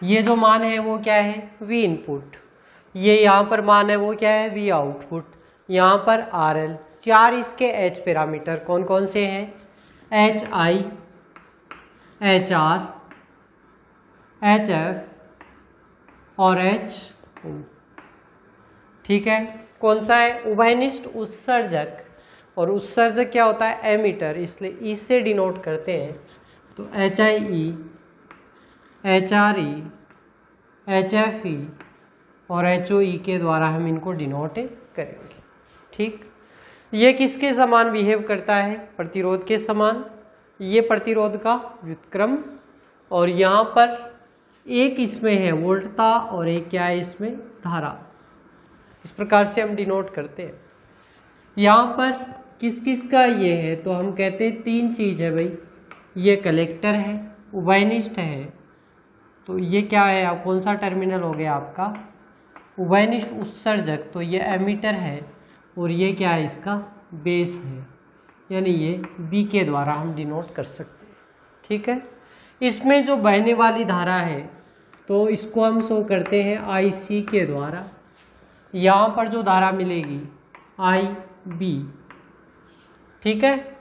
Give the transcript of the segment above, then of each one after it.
ये जो मान है वो क्या है, वी इनपुट। ये यहाँ पर मान है वो क्या है, वी आउटपुट। यहाँ पर आर एल, चार इसके एच पैरामीटर कौन कौन से हैं, H I, H R, H F और एच ओ। ठीक है, कौन सा है, उभयनिष्ठ उत्सर्जक। और उत्सर्जक क्या होता है, एमीटर, इसलिए ई से डिनोट करते हैं। तो H I E, H R E, H F ई और एच ओ ई के द्वारा हम इनको डिनोट करेंगे। ठीक, ये किसके समान बिहेव करता है, प्रतिरोध के समान। ये प्रतिरोध का व्युत्क्रम और यहाँ पर एक इसमें है वोल्टता और एक क्या है इसमें धारा। इस प्रकार से हम डिनोट करते हैं। यहाँ पर किस किस का ये है, तो हम कहते हैं तीन चीज है भाई। ये कलेक्टर है, उभयनिष्ठ है, तो ये क्या है, आप कौन सा टर्मिनल हो गया आपका, उभयनिष्ठ उत्सर्जक, तो ये एमीटर है। और ये क्या है, इसका बेस है, यानी ये बी के द्वारा हम डिनोट कर सकते हैं। ठीक है, इसमें जो बहने वाली धारा है तो इसको हम शो करते हैं आई सी के द्वारा। यहाँ पर जो धारा मिलेगी आई बी, ठीक है,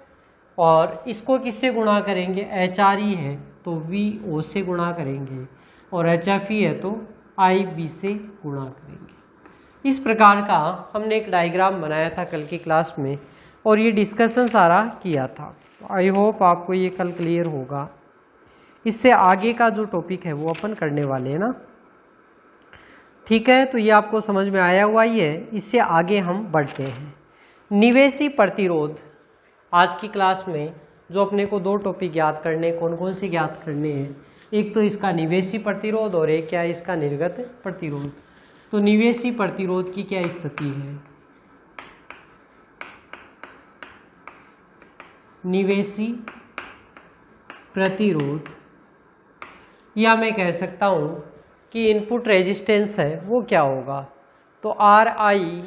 और इसको किससे गुणा करेंगे, एच आर ई है तो वी ओ से गुणा करेंगे और एच एफ ई है तो आई बी से गुणा करेंगे। इस प्रकार का हमने एक डायग्राम बनाया था कल की क्लास में और ये डिस्कशन सारा किया था। आई होप आपको ये कल क्लियर होगा। इससे आगे का जो टॉपिक है वो अपन करने वाले हैं ना। ठीक है, तो ये आपको समझ में आया हुआ ही है। इससे आगे हम बढ़ते हैं। निवेशी प्रतिरोध, आज की क्लास में जो अपने को दो टॉपिक याद करने, कौन कौन से याद करने हैं, एक तो इसका निवेशी प्रतिरोध और एक क्या है इसका निर्गत प्रतिरोध। तो निवेशी प्रतिरोध की क्या स्थिति है, निवेशी प्रतिरोध, या मैं कह सकता हूँ कि इनपुट रेजिस्टेंस है वो क्या होगा, तो आर आई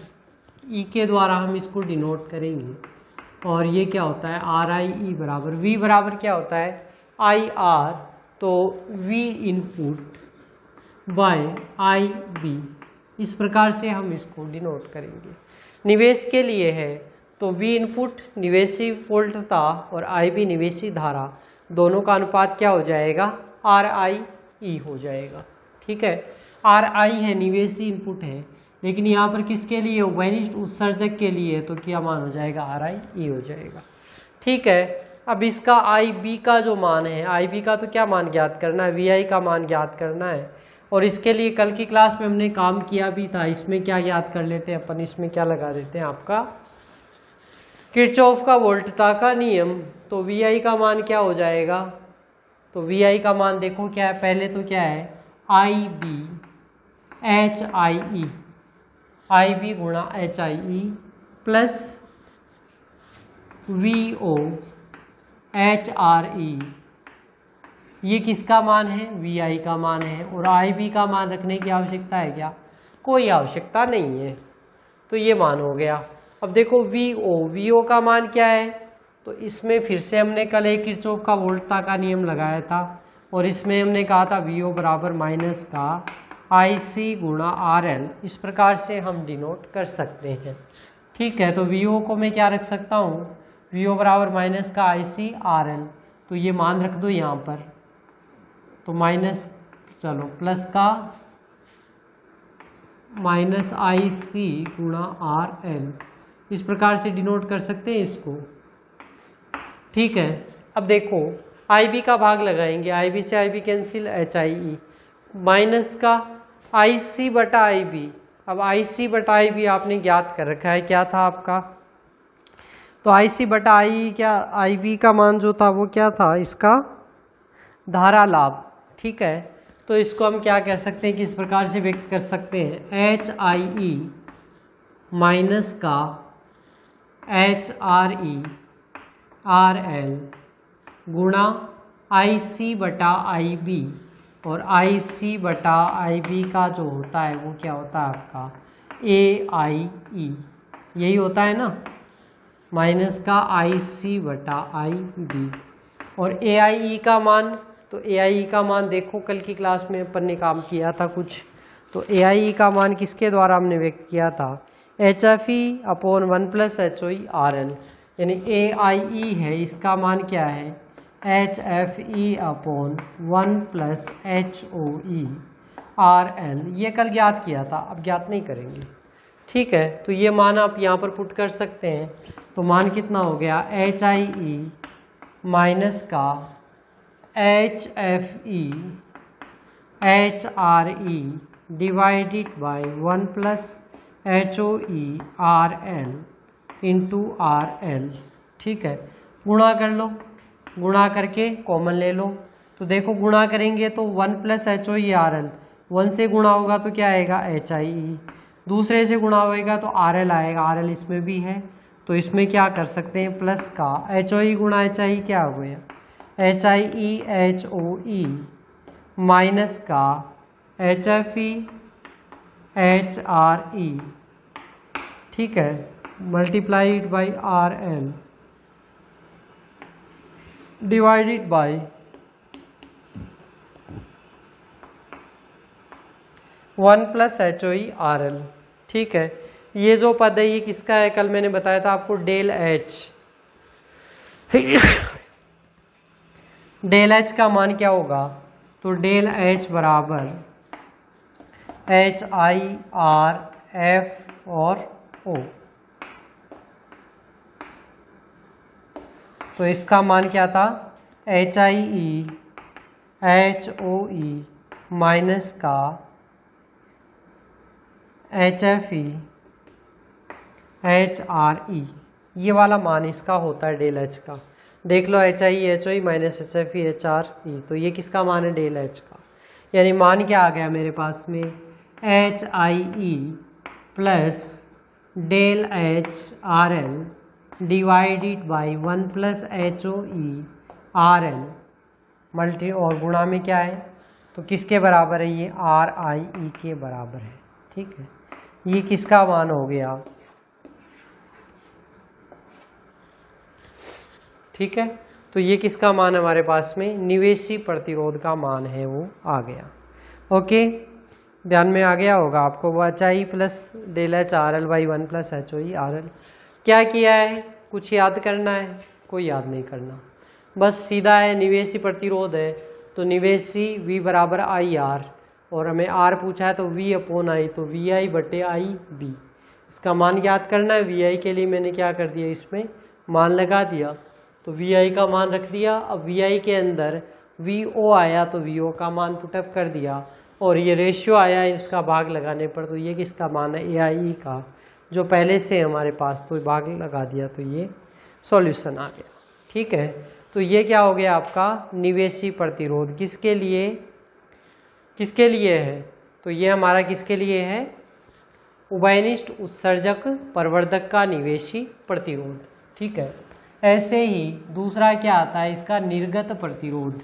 ई के द्वारा हम इसको डिनोट करेंगे। और ये क्या होता है, आर आई ई बराबर वी बराबर क्या होता है, आई आर, तो we input bye I B. इस प्रकार से हम इसको डिनोट करेंगे। निवेश के लिए है तो वी इनपुट निवेशी वोल्टता और आई बी निवेशी धारा, दोनों का अनुपात क्या हो जाएगा, आर आई ई हो जाएगा। ठीक है, आर आई है निवेशी इनपुट है, लेकिन यहाँ पर किसके लिए, उभयनिष्ठ उत्सर्जक के लिए, तो क्या मान हो जाएगा, आर आई ई हो जाएगा। ठीक है, अब इसका आई बी का जो मान है, आई बी का तो क्या मान ज्ञात करना है, वी आई का मान ज्ञात करना है। और इसके लिए कल की क्लास में हमने काम किया भी था। इसमें क्या ज्ञात कर लेते हैं अपन, इसमें क्या लगा देते हैं आपका किरचॉफ का वोल्टता का नियम। तो वी आई का मान क्या हो जाएगा, तो वी आई का मान देखो क्या है, पहले तो क्या है, I B H I E, I B गुणा H I E plus V O H R E. ये किसका मान है, वी आई का मान है। और आई बी का मान रखने की आवश्यकता है क्या, कोई आवश्यकता नहीं है। तो ये मान हो गया। अब देखो वी ओ का मान क्या है, तो इसमें फिर से हमने कल एक किरचॉफ का वोल्टता का नियम लगाया था और इसमें हमने कहा था वी ओ बराबर माइनस का आई सी गुणा आर एल। इस प्रकार से हम डिनोट कर सकते हैं। ठीक है, तो वी ओ को मैं क्या रख सकता हूँ, वी ओ बराबर माइनस का आई सी आर एल, तो ये मान रख दो यहाँ पर, तो माइनस, चलो प्लस का माइनस आई सी गुणा आर एल, इस प्रकार से डिनोट कर सकते हैं इसको। ठीक है, अब देखो आई बी का भाग लगाएंगे, आई बी से I B cancel, H I E minus का आई सी बटा आई बी। अब आई सी बटा आई बी आपने ज्ञात कर रखा है, क्या था आपका, तो आई सी बटा आई, क्या आई बी का मान जो था वो क्या था, इसका धारा लाभ। ठीक है, तो इसको हम क्या कह सकते हैं कि इस प्रकार से व्यक्त कर सकते हैं, एच आई ई माइनस का H R E R L गुणा आई सी बटा आई बी। और आई सी बटा आई बी का जो होता है वो क्या होता है आपका, ए आई ई, यही होता है ना, माइनस का आई सी बटा आई बी। और ए आई ई का मान तो AIE का मान देखो, कल की क्लास में अपन ने काम किया था कुछ, तो AIE का मान किसके द्वारा हमने व्यक्त किया था, HFE upon 1 plus HOE RL, यानी AIE है, इसका मान क्या है, HFE upon 1 plus HOE RL। ये कल ज्ञात किया था, अब ज्ञात नहीं करेंगे, ठीक है। तो ये मान आप यहाँ पर पुट कर सकते हैं, तो मान कितना हो गया, HIE माइनस का HFE HRE divided by 1 plus HOE RL into RL, ठीक है। गुणा कर लो, गुणा करके कॉमन ले लो, तो देखो गुणा करेंगे तो 1 प्लस HOE RL, 1 से गुणा होगा तो क्या आएगा, HIE, दूसरे से गुणा होएगा तो RL आएगा, RL इसमें भी है, तो इसमें क्या कर सकते हैं, प्लस का HOE गुणा HIE क्या हो गया, HIE HOE माइनस का HFE HRE, ठीक है, multiplied by RL divided by 1 plus HOE RL, ठीक है। ये जो पद है ये किसका है, कल मैंने बताया था आपको, डेल H। डेल H का मान क्या होगा, तो डेल H बराबर HIRF और O, तो इसका मान क्या था, HIE HOE माइनस का HFE HRE, ये वाला मान इसका होता है डेल H का। देख लो HIE HOE minus HFE HRE, तो ये किसका मान है, डेल H का। यानी मान क्या आ गया मेरे पास में, HIE plus del HRL divided by 1 plus HOE RL multi और गुणा में क्या है, तो किसके बराबर है, ये RIE के बराबर है, ठीक है। ये किसका मान हो गया, ठीक है। तो ये किसका मान हमारे पास में, निवेशी प्रतिरोध का मान है, वो आ गया। ओके, ध्यान में आ गया होगा आपको, वो HIE plus del H RL by 1 plus HOE RL। क्या किया है, कुछ याद करना है, कोई याद नहीं करना, बस सीधा है, निवेशी प्रतिरोध है तो निवेशी V बराबर IR, और हमें R पूछा है तो V अपॉन I, तो VI बटे IB, इसका मान याद करना है। VI के लिए मैंने क्या कर दिया, इसमें मान लगा दिया, तो VI का मान रख दिया। अब VI के अंदर VO आया तो VO का मान पुटअप कर दिया, और ये रेशियो आया इसका भाग लगाने पर, तो ये किसका मान है, AIE का, जो पहले से हमारे पास, तो भाग लगा दिया तो ये सॉल्यूशन आ गया, ठीक है। तो ये क्या हो गया आपका, निवेशी प्रतिरोध किसके लिए, किसके लिए है, तो ये हमारा किसके लिए है, उभयनिष्ठ उत्सर्जक प्रवर्धक का निवेशी प्रतिरोध, ठीक है। ऐसे ही दूसरा क्या आता है इसका, निर्गत प्रतिरोध,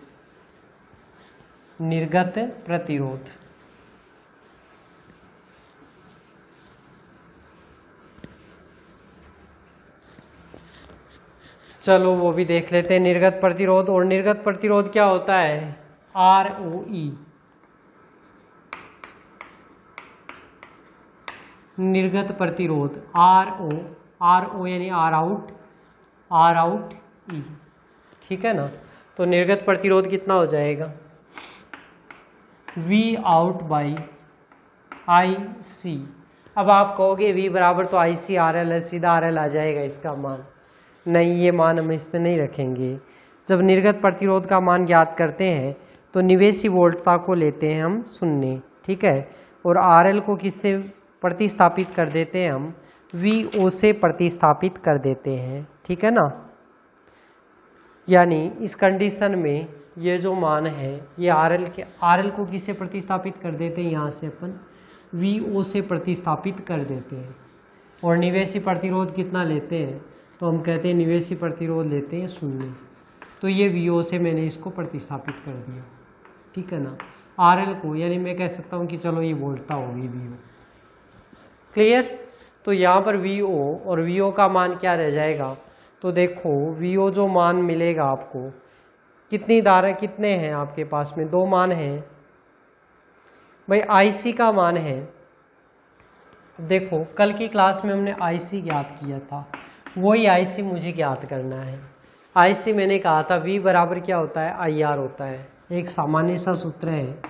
निर्गत प्रतिरोध, चलो वो भी देख लेते हैं, निर्गत प्रतिरोध। और निर्गत प्रतिरोध क्या होता है, ROE, निर्गत प्रतिरोध RO यानी R आउट E, ठीक है ना। तो निर्गत प्रतिरोध कितना हो जाएगा, V आउट बाई IC। अब आप कहोगे V बराबर तो IC RL है, सीधा RL आ जाएगा इसका मान, नहीं, ये मान हम इसमें नहीं रखेंगे। जब निर्गत प्रतिरोध का मान ज्ञात करते हैं तो निवेशी वोल्टता को लेते हैं हम शून्य, ठीक है, और RL को किससे प्रतिस्थापित कर देते हैं हम, VO से प्रतिस्थापित कर देते हैं, ठीक है ना। यानी इस कंडीशन में ये जो मान है ये RL को किससे प्रतिस्थापित कर देते हैं, यहाँ से अपन VO से प्रतिस्थापित कर देते हैं, और निवेशी प्रतिरोध कितना लेते हैं, तो हम कहते हैं निवेशी प्रतिरोध लेते हैं शून्य, तो ये VO से मैंने इसको प्रतिस्थापित कर दिया, ठीक है ना। RL को यानी मैं कह सकता हूँ कि चलो ये वोल्टता होगी VO, क्लियर। तो यहाँ पर VO और VO का मान क्या रह जाएगा, तो देखो VO जो मान मिलेगा आपको कितनी धारा कितने हैं आपके पास में? 2 मान हैं भाई। IC का मान है, देखो कल की क्लास में हमने IC ज्ञात किया था, वही IC मुझे ज्ञात करना है। IC मैंने कहा था V बराबर क्या होता है? IR होता है। एक सामान्य सा सूत्र है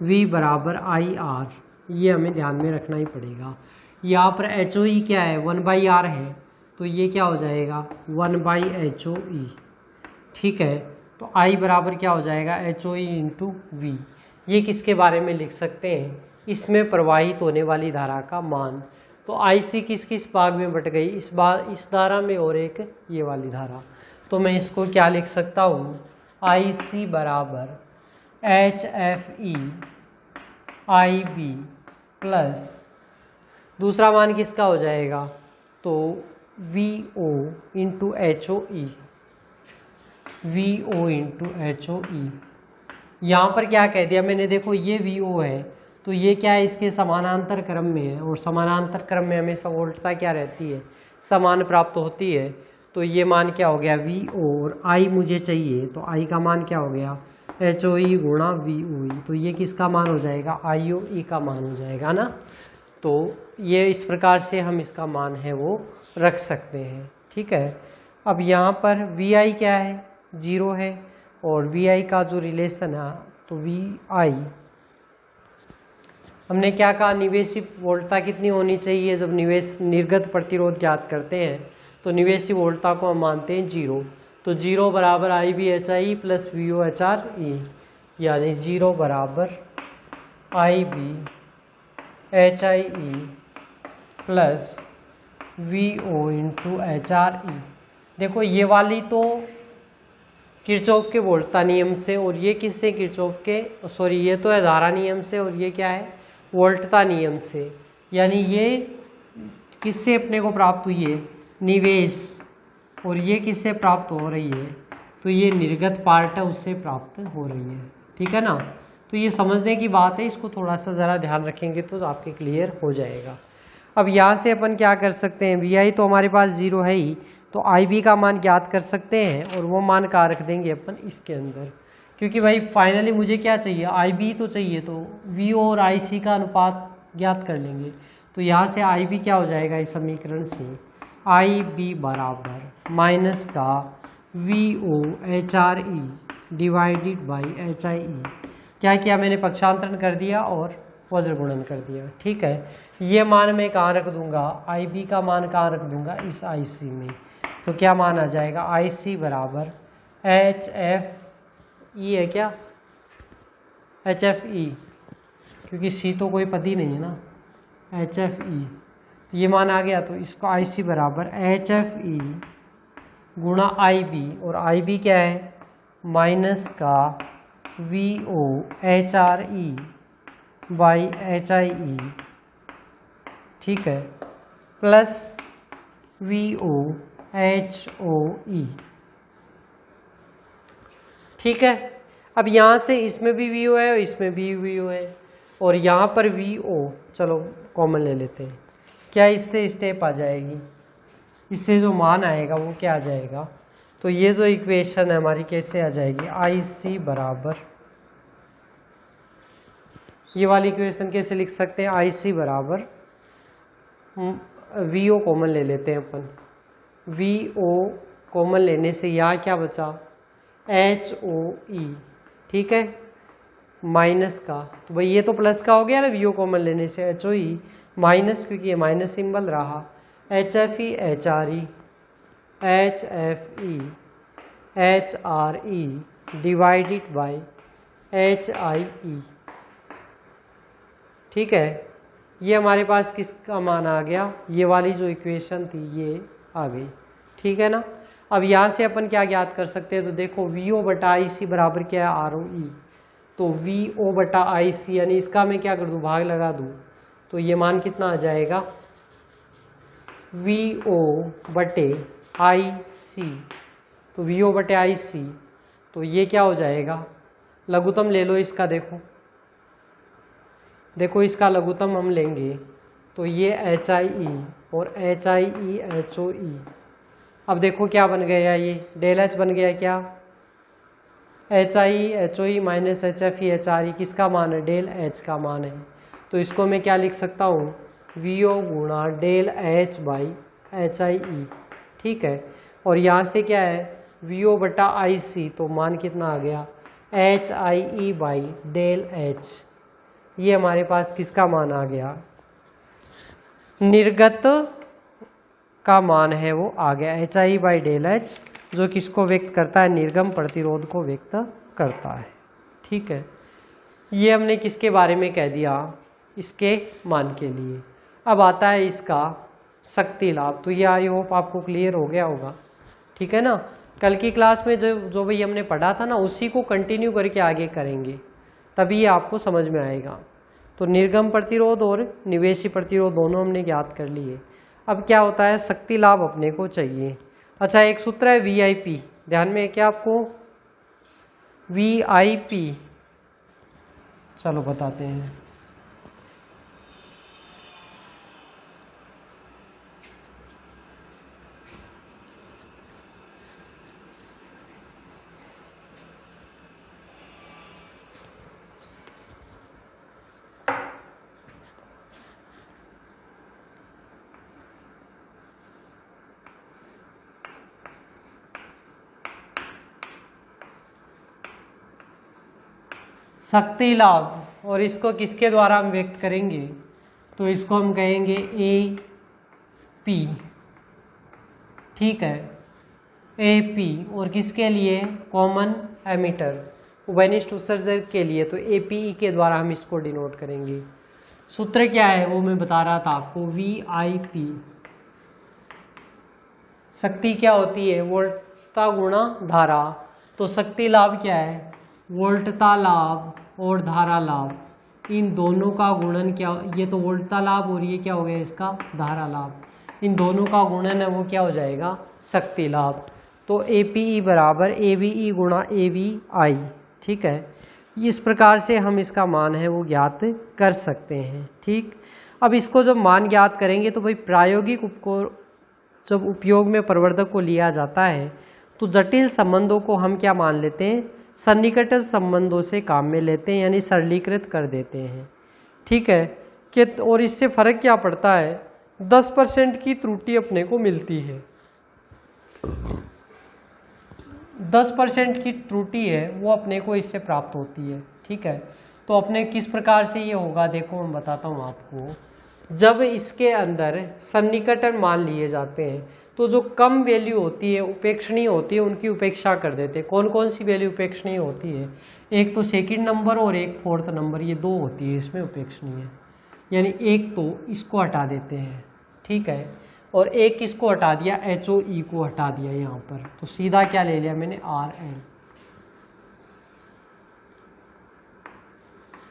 V बराबर IR, ये हमें ध्यान में रखना ही पड़ेगा। यहाँ पर HOE क्या है? 1/R है, तो ये क्या हो जाएगा? 1/HOE। ठीक है, तो I बराबर क्या हो जाएगा? HOE into V। ये किसके बारे में लिख सकते हैं? इसमें प्रवाहित होने वाली धारा का मान। तो IC किस किस भाग में बट गई? इस धारा में और एक ये वाली धारा। तो मैं इसको क्या लिख सकता हूँ? IC बराबर HFE IB प्लस दूसरा मान किसका हो जाएगा? तो VO into HOE, VO into HOE। यहाँ पर क्या कह दिया मैंने? देखो ये VO है, तो ये क्या है? इसके समानांतर क्रम में है, और समानांतर क्रम में हमेशा वोल्टता क्या रहती है? समान प्राप्त होती है। तो ये मान क्या हो गया? VO, और I मुझे चाहिए, तो I का मान क्या हो गया? HOE गुणा VOE। तो ये किसका मान हो जाएगा? IOE का मान हो जाएगा ना। तो ये इस प्रकार से हम इसका मान है वो रख सकते हैं। ठीक है, अब यहाँ पर VI क्या है? 0 है, और VI का जो रिलेशन है, तो VI हमने क्या कहा? निवेशी वोल्टता कितनी होनी चाहिए? जब निर्गत प्रतिरोध ज्ञात करते हैं तो निवेशी वोल्टता को हम मानते हैं 0। तो 0 बराबर IBHI प्लस VOHRE, यानी 0 बराबर IBHIE plus VO into HRE। देखो ये वाली तो किरचॉफ के वोल्टता नियम से, और ये किससे? किरचॉफ के ये तो है धारा नियम से, और ये क्या है? वोल्टता नियम से। यानी ये किससे अपने को प्राप्त हुई है? निवेश। और ये किससे प्राप्त हो रही है? तो ये निर्गत पार्ट है, उससे प्राप्त हो रही है। ठीक है ना। तो ये समझने की बात है, इसको थोड़ा सा ज़रा ध्यान रखेंगे तो आपके क्लियर हो जाएगा। अब यहाँ से अपन क्या कर सकते हैं? VI तो हमारे पास 0 है ही, तो IB का मान ज्ञात कर सकते हैं, और वो मान कहाँ रख देंगे अपन? इसके अंदर। क्योंकि भाई फाइनली मुझे क्या चाहिए? IB तो चाहिए, तो VO और IC का अनुपात ज्ञात कर लेंगे। तो यहाँ से IB क्या हो जाएगा इस समीकरण से? IB बराबर माइनस का VOHRE डिवाइडेड बाई HIE। क्या किया मैंने? पक्षांतरण कर दिया और वज्र गुणन कर दिया। ठीक है, ये मान मैं कहाँ रख दूंगा? IB का मान कहाँ रख दूंगा? इस IC में। तो क्या मान आ जाएगा? IC बराबर HFE है क्या? HFE, क्योंकि C तो कोई पद ही नहीं है ना। HFE, तो ये मान आ गया। तो इसको IC बराबर HFE गुणा IB, और IB क्या है? माइनस का VOHRE बाई HIE। ठीक है, प्लस VOHOE। ठीक है, अब यहाँ से इसमें भी VO है और इसमें भी VO है, और यहाँ पर VO चलो कॉमन ले लेते हैं। क्या इससे स्टेप आ जाएगी? इससे जो मान आएगा वो क्या आ जाएगा? तो ये जो इक्वेशन है हमारी कैसे आ जाएगी? IC बराबर, ये वाली इक्वेशन कैसे लिख सकते हैं? IC बराबर VO कॉमन ले लेते हैं अपन। VO कॉमन लेने से यहाँ क्या बचा? HOE। ठीक है, माइनस का, तो भाई ये तो प्लस का हो गया ना, VO कॉमन लेने से HOE माइनस, क्योंकि ये माइनस सिंबल रहा, HFE HRE HFE HRE divided by HIE। ठीक है, ये हमारे पास किसका मान आ गया? ये वाली जो इक्वेशन थी ये आ गई। ठीक है ना। अब यहाँ से अपन क्या ज्ञात कर सकते हैं? तो देखो VO बटा IC बराबर क्या है? ROE। तो VO बटा IC, यानी इसका मैं क्या कर दूँ? भाग लगा दूँ, तो ये मान कितना आ जाएगा? VO बटे IC। तो VO बटे IC, तो ये क्या हो जाएगा? लघुत्तम ले लो इसका। देखो इसका लघुत्तम हम लेंगे तो ये HIE और HIE HOE। अब देखो क्या बन गया? ये डेल H बन गया क्या? H I H O E minus H F E H R E किसका मान है, डेल एच का मान है। तो इसको मैं क्या लिख सकता हूँ, वी ओ गुणा del H by H I E, ठीक है। और यहाँ से क्या है, वी ओ बटा आई सी, तो मान कितना आ गया, H I E by del H. ये हमारे पास किसका मान आ गया, निर्गत का मान है वो आ गया, H I by del H, जो किसको व्यक्त करता है, निर्गम प्रतिरोध को व्यक्त करता है, ठीक है। ये हमने किसके बारे में कह दिया, इसके मान के लिए। अब आता है इसका शक्ति लाभ। तो ये आई होप आपको क्लियर हो गया होगा, ठीक है ना। कल की क्लास में जो भी हमने पढ़ा था ना, उसी को कंटिन्यू करके आगे करेंगे, तभी ये आपको समझ में आएगा। तो निर्गम प्रतिरोध और निवेशी प्रतिरोध दोनों हमने ज्ञात कर लिए। अब क्या होता है, शक्ति लाभ अपने को चाहिए। अच्छा, एक सूत्र है VIP, ध्यान में है क्या आपको, VIP, चलो बताते हैं। शक्ति लाभ, और इसको किसके द्वारा हम व्यक्त करेंगे, तो इसको हम कहेंगे AP, ठीक है, AP। और किसके लिए, कॉमन एमिटर, उभयनिष्ठ उत्सर्जक के लिए, तो APE के द्वारा हम इसको डिनोट करेंगे। सूत्र क्या है वो मैं बता रहा था आपको, VIP। शक्ति क्या होती है, वोल्टता गुणा धारा। तो शक्ति लाभ क्या है, वोल्टता लाभ और धारा लाभ, इन दोनों का गुणन क्या, ये तो वोल्टता लाभ और ये क्या हो गया इसका धारा लाभ, इन दोनों का गुणन है वो क्या हो जाएगा, शक्ति लाभ। तो APE बराबर AVE गुणा AVI, ठीक है। इस प्रकार से हम इसका मान है वो ज्ञात कर सकते हैं, ठीक। अब इसको जब मान ज्ञात करेंगे तो भाई प्रायोगिक जब उपयोग में प्रवर्धक को लिया जाता है तो जटिल संबंधों को हम क्या मान लेते हैं, सन्निकटन संबंधों से काम में लेते हैं, यानी सरलीकृत कर देते हैं, ठीक है। कि और इससे फर्क क्या पड़ता है, 10% की त्रुटि अपने को मिलती है, 10% की त्रुटि है वो अपने को इससे प्राप्त होती है, ठीक है। तो अपने किस प्रकार से ये होगा, देखो मैं बताता हूँ आपको। जब इसके अंदर सन्निकटन मान लिए जाते हैं तो जो कम वैल्यू होती है, उपेक्षणीय होती है, उनकी उपेक्षा कर देते हैं। कौन कौन सी वैल्यू उपेक्षणीय होती है, एक तो सेकंड नंबर और एक फोर्थ नंबर, ये दो होती है इसमें उपेक्षणीय, यानी एक तो इसको हटा देते हैं, ठीक है, और एक किसको हटा दिया, HOE को हटा दिया यहाँ पर, तो सीधा क्या ले लिया मैंने, RL,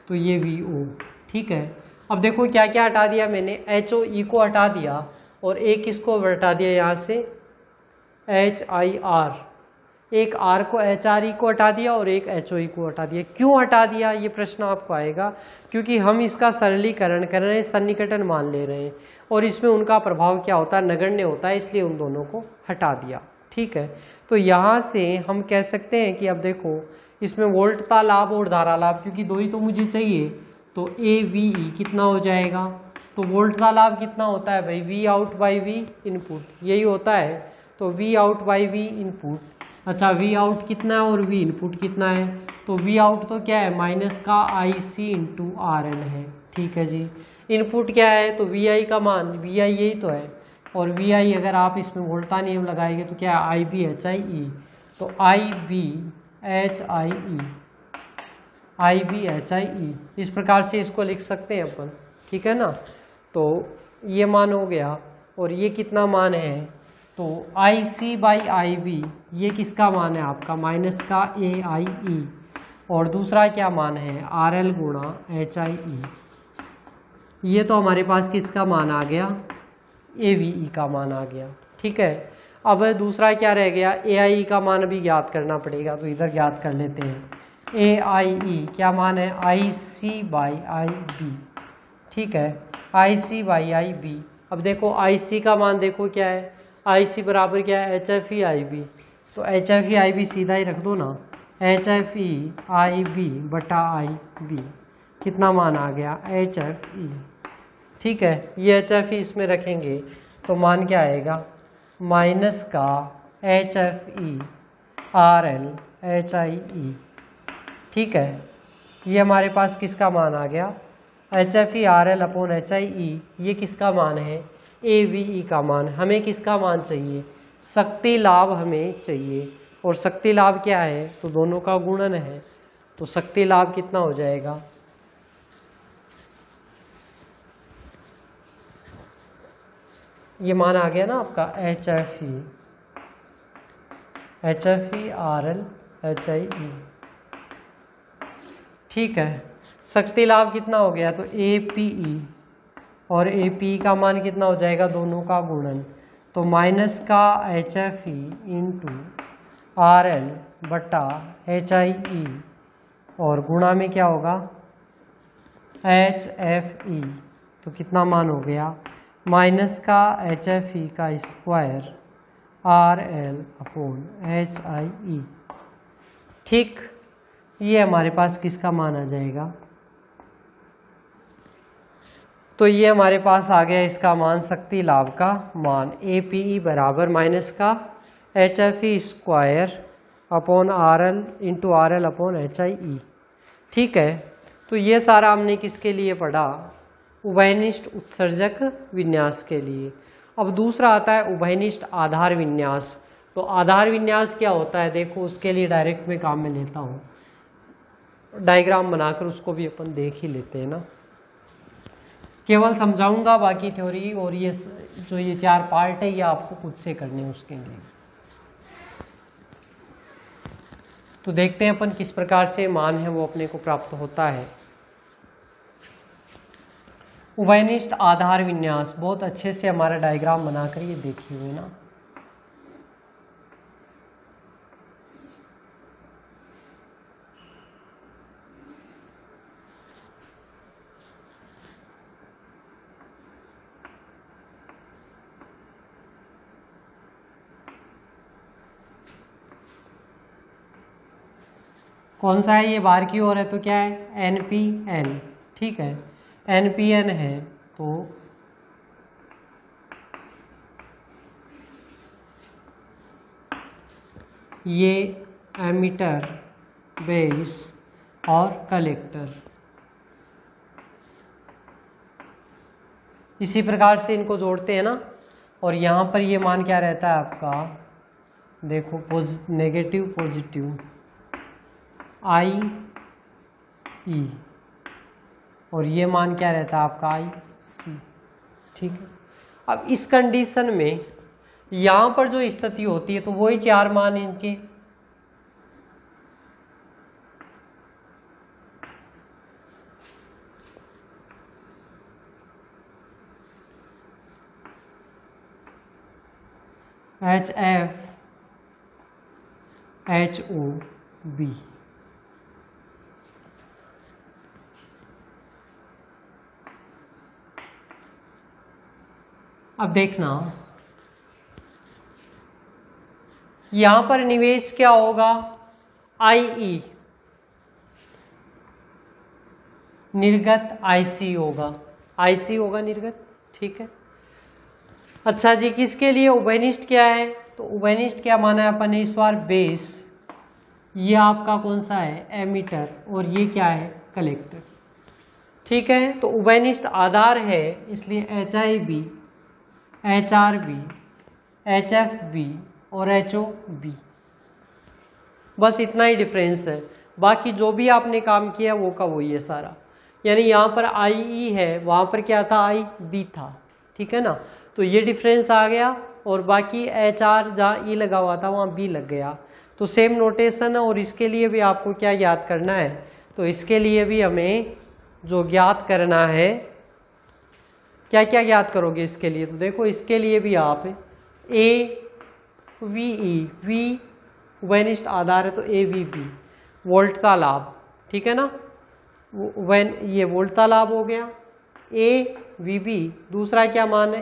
तो ये VO, ठीक है। अब देखो क्या क्या हटा दिया मैंने, HOE को हटा दिया और एक किसको हटा दिया यहाँ से, HIR, एक R को HRE को हटा दिया और एक HOE को हटा दिया। क्यों हटा दिया, ये प्रश्न आपको आएगा, क्योंकि हम इसका सरलीकरण कर रहे हैं, सन्निकटन मान ले रहे हैं और इसमें उनका प्रभाव क्या होता है, नगण्य होता है, इसलिए उन दोनों को हटा दिया, ठीक है। तो यहाँ से हम कह सकते हैं कि अब देखो इसमें वोल्टता लाभ और धारा लाभ, क्योंकि दो ही तो मुझे चाहिए, तो AVE कितना हो जाएगा, तो वोल्टता लाभ कितना होता है भाई, V out by V input, यही होता है। तो V out by V input, अच्छा V आउट कितना है और V इनपुट कितना है, तो V आउट तो क्या है, माइनस का IC इंटू RL है, ठीक है जी। इनपुट क्या है, तो VI का मान, VI यही तो है, और VI अगर आप इसमें वोल्टा नियम लगाएंगे तो क्या है, IBHIE, तो IBHIE, इस प्रकार से इसको लिख सकते हैं अपन, ठीक है ना। तो ये मान हो गया, और ये कितना मान है, तो IC बाई IB, ये किसका मान है आपका, माइनस का AIE, और दूसरा क्या मान है, RL गुणा HIE, ये तो हमारे पास किसका मान आ गया, AVE का मान आ गया, ठीक है। अब दूसरा क्या रह गया, AIE का मान भी ज्ञात करना पड़ेगा, तो इधर ज्ञात कर लेते हैं। AIE क्या मान है, IC बाई IB, ठीक है, IC बाई IB। अब देखो IC का मान देखो क्या है, IC बराबर क्या है, HFE IB, तो HFE IB सीधा ही रख दो ना, HFE IB बटा IB, कितना मान आ गया HFE। ठीक है, ये HFE इसमें रखेंगे तो मान क्या आएगा, माइनस का HFE RL HIE। ठीक है, ये हमारे पास किसका मान आ गया, HFE RL अपॉन HIE, ये किसका मान है, AVE का मान। हमें किसका मान चाहिए, शक्ति लाभ हमें चाहिए, और शक्ति लाभ क्या है, तो दोनों का गुणन है, तो शक्ति लाभ कितना हो जाएगा, ये मान आ गया ना आपका HFE RL HIE। ठीक है, शक्ति लाभ कितना हो गया, तो APE और APE का मान कितना हो जाएगा, दोनों का गुणन, तो माइनस का HFE इंटू RL बटा HIE, और गुणा में क्या होगा HFE, तो कितना मान हो गया, माइनस का HFE का स्क्वायर RL अपॉन HIE। ठीक, ये हमारे पास किसका मान आ जाएगा, तो ये हमारे पास आ गया इसका मान, शक्ति लाभ का मान APE बराबर माइनस का HFE square upon RL into RL upon HIE। ठीक है, तो ये सारा हमने किसके लिए पढ़ा, उभयनिष्ठ उत्सर्जक विन्यास के लिए। अब दूसरा आता है उभयनिष्ठ आधार विन्यास। तो आधार विन्यास क्या होता है, देखो उसके लिए डायरेक्ट में काम में लेता हूँ, डायग्राम बनाकर उसको भी अपन देख ही लेते हैं ना, केवल समझाऊंगा, बाकी थ्योरी और ये जो ये 4 पार्ट है ये आपको खुद से करने हैं उसके लिए। तो देखते हैं अपन किस प्रकार से मान है वो अपने को प्राप्त होता है। उभयनिष्ठ आधार विन्यास बहुत अच्छे से हमारा डायग्राम बनाकर ये देखिए हुए ना, कौन सा है, ये बाहर की ओर है तो क्या है NPN। ठीक है, NPN है तो ये एमिटर, बेस और कलेक्टर, इसी प्रकार से इनको जोड़ते हैं ना। और यहाँ पर ये मान क्या रहता है आपका, देखो नेगेटिव पॉजिटिव IE, और ये मान क्या रहता है आपका IC। ठीक है, अब इस कंडीशन में यहाँ पर जो स्थिति होती है तो वही 4 मान इनके, HF HOB। अब देखना यहां पर निवेश क्या होगा, IE, निर्गत IC होगा, IC होगा निर्गत। ठीक है, अच्छा जी, किसके लिए उभयनिष्ठ क्या है, तो उभयनिष्ठ क्या माना है अपन ने इस बार, बेस, ये आपका कौन सा है एमिटर, और ये क्या है कलेक्टर। ठीक है, तो उभयनिष्ठ आधार है इसलिए HIB HRB HFB और HOB, बस इतना ही डिफरेंस है। बाकी जो भी आपने काम किया वो का वही है सारा, यानी यहाँ पर IE है, वहाँ पर क्या था IB था। ठीक है ना, तो ये डिफरेंस आ गया, और बाकी HR जहाँ E लगा हुआ था वहाँ B लग गया, तो सेम नोटेशन है। और इसके लिए भी आपको क्या याद करना है, तो इसके लिए भी हमें जो ज्ञात करना है, क्या क्या ज्ञात करोगे इसके लिए, तो देखो इसके लिए भी आप AVE, V उभयनिष्ठ आधार है तो AVB, वोल्ट का लाभ। ठीक है ना, ये वोल्ट का लाभ हो गया। AVB दूसरा क्या मान है,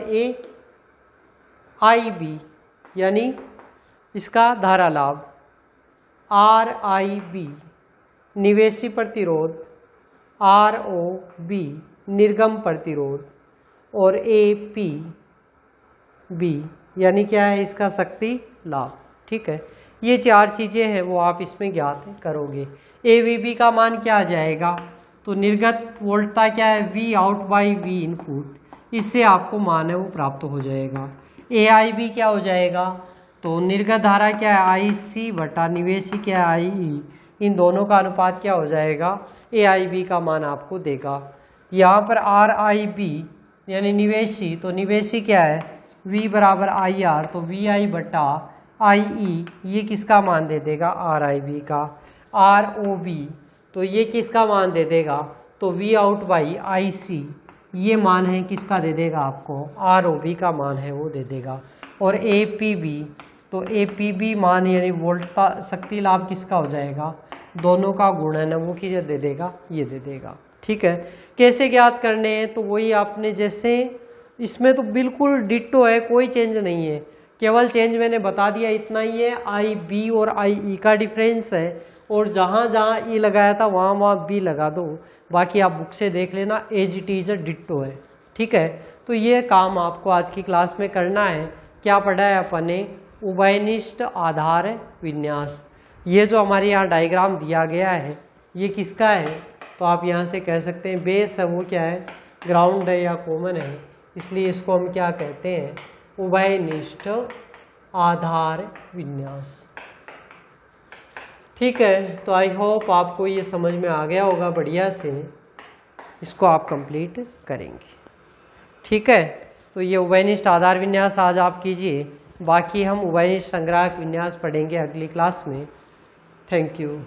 AIB यानी इसका धारा लाभ। RIB निवेशी प्रतिरोध, ROB निर्गम प्रतिरोध और APB यानी क्या है इसका शक्ति लाभ। ठीक है, ये चार चीज़ें हैं वो आप इसमें ज्ञात करोगे। AVB का मान क्या आ जाएगा, तो निर्गत वोल्टता क्या है V out by V input, इससे आपको मान है वो प्राप्त हो जाएगा। AIB क्या हो जाएगा, तो निर्गत धारा क्या है IC बटा निवेशी क्या है IE, इन दोनों का अनुपात क्या हो जाएगा AIB का मान आपको देगा। यहाँ पर RIB यानी निवेशी, तो निवेशी क्या है V बराबर IR, तो VI बटा IE ये किसका मान दे देगा RIB का। ROB तो ये किसका मान दे देगा, तो V आउट बाई IC ये मान है किसका दे देगा आपको ROB का मान है वो दे देगा। और APB तो APB मान यानी वोल्टता शक्ति लाभ किसका हो जाएगा, दोनों का गुणन है वो किसे दे देगा, ये दे देगा। ठीक है, कैसे ज्ञात करने हैं, तो वही आपने जैसे इसमें तो बिल्कुल डिट्टो है, कोई चेंज नहीं है, केवल चेंज मैंने बता दिया इतना ही है, IB और IE का डिफरेंस है, और जहाँ जहाँ E लगाया था वहाँ वहाँ B लगा दो, बाकी आप बुक से देख लेना एज इट इज डिट्टो है। ठीक है, तो ये काम आपको आज की क्लास में करना है। क्या पढ़ा है अपन ने, उभयनिष्ठ आधार विन्यास। ये जो हमारे यहाँ डायग्राम दिया गया है ये किसका है, तो आप यहाँ से कह सकते हैं बेस है वो क्या है ग्राउंड है या कॉमन है, इसलिए इसको हम क्या कहते हैं उभयनिष्ठ आधार विन्यास। ठीक है, तो आई होप आपको ये समझ में आ गया होगा बढ़िया से, इसको आप कंप्लीट करेंगे। ठीक है, तो ये उभयनिष्ठ आधार विन्यास आज आप कीजिए, बाकी हम उभयनिष्ठ संग्राहक विन्यास पढ़ेंगे अगली क्लास में। Thank you.